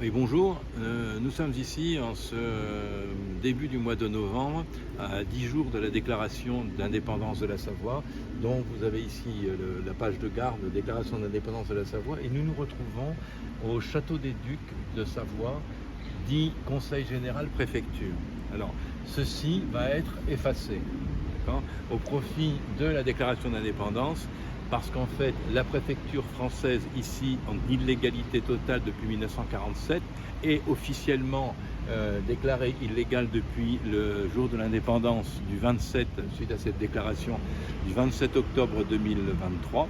Oui, bonjour. Nous sommes ici en ce début du mois de novembre, à 10 jours de la déclaration d'indépendance de la Savoie. Donc vous avez ici la page de garde, déclaration d'indépendance de la Savoie, et nous nous retrouvons au château des Ducs de Savoie, dit Conseil général préfecture. Alors, ceci va être effacé, d'accord, au profit de la déclaration d'indépendance, parce qu'en fait, la préfecture française, ici, en illégalité totale depuis 1947, est officiellement déclarée illégale depuis le jour de l'indépendance du 27, suite à cette déclaration, du 27 octobre 2023,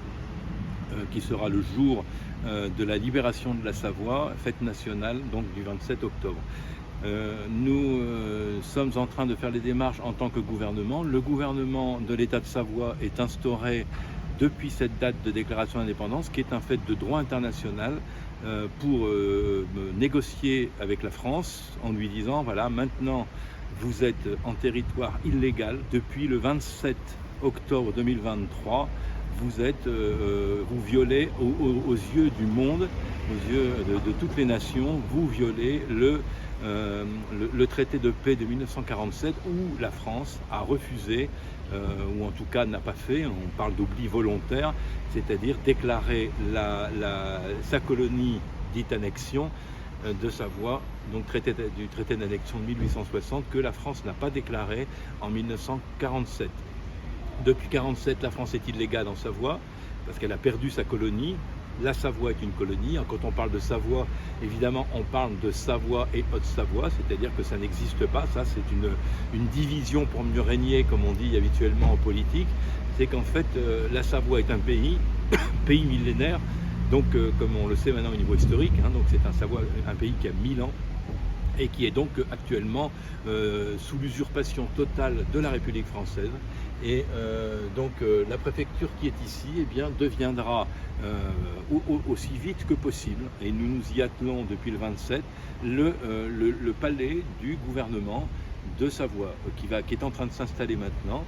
qui sera le jour de la libération de la Savoie, fête nationale, donc du 27 octobre. Nous sommes en train de faire les démarches en tant que gouvernement. Le gouvernement de l'État de Savoie est instauré depuis cette date de déclaration d'indépendance, qui est un fait de droit international, pour négocier avec la France en lui disant, voilà, maintenant vous êtes en territoire illégal depuis le 27 octobre 2023, vous violez aux yeux du monde, aux yeux de toutes les nations, vous violez le traité de paix de 1947, où la France a refusé, ou en tout cas n'a pas fait, on parle d'oubli volontaire, c'est-à-dire déclarer sa colonie dite annexion de Savoie, donc du traité d'annexion de 1860, que la France n'a pas déclaré en 1947. Depuis 1947, la France est illégale en Savoie, parce qu'elle a perdu sa colonie. La Savoie est une colonie. Quand on parle de Savoie, évidemment, on parle de Savoie et Haute-Savoie, c'est-à-dire que ça n'existe pas. Ça, c'est une division pour mieux régner, comme on dit habituellement en politique. C'est qu'en fait, la Savoie est un pays, pays millénaire, donc comme on le sait maintenant au niveau historique, donc c'est un pays qui a 1000 ans, et qui est donc actuellement sous l'usurpation totale de la République française. Et donc la préfecture qui est ici, eh bien, deviendra aussi vite que possible, et nous nous y attelons depuis le 27, le palais du gouvernement de Savoie, qui est en train de s'installer maintenant.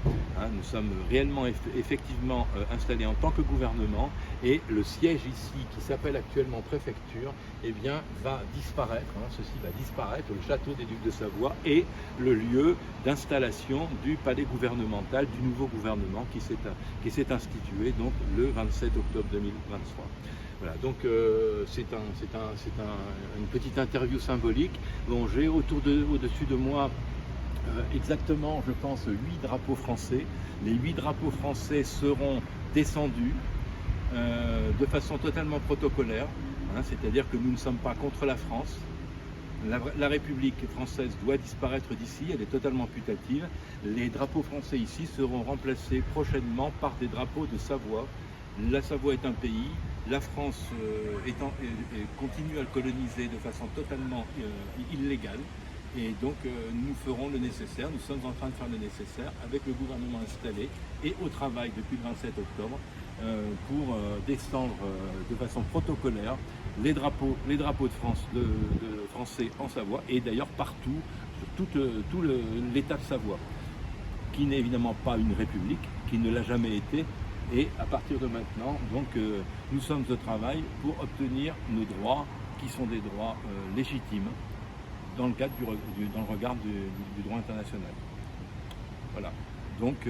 Nous sommes réellement effectivement installés en tant que gouvernement, et le siège ici, qui s'appelle actuellement préfecture, eh bien, va disparaître. Ceci va disparaître, le château des Ducs de Savoie est le lieu d'installation du palais gouvernemental, du nouveau gouvernement qui s'est institué donc le 27 octobre 2023. Voilà, donc c'est une petite interview symbolique. Bon, j'ai au-dessus de moi exactement, je pense, 8 drapeaux français. Les 8 drapeaux français seront descendus de façon totalement protocolaire, c'est-à-dire que nous ne sommes pas contre la France. La République française doit disparaître d'ici, elle est totalement putative. Les drapeaux français ici seront remplacés prochainement par des drapeaux de Savoie. La Savoie est un pays, la France continue à le coloniser de façon totalement illégale. Et donc nous ferons le nécessaire, nous sommes en train de faire le nécessaire avec le gouvernement installé et au travail depuis le 27 octobre pour descendre de façon protocolaire les drapeaux de France, de français en Savoie, et d'ailleurs partout, sur tout l'État de Savoie, qui n'est évidemment pas une république, qui ne l'a jamais été. Et à partir de maintenant, donc, nous sommes au travail pour obtenir nos droits, qui sont des droits légitimes, dans le cadre dans le regard du droit international. Voilà. Donc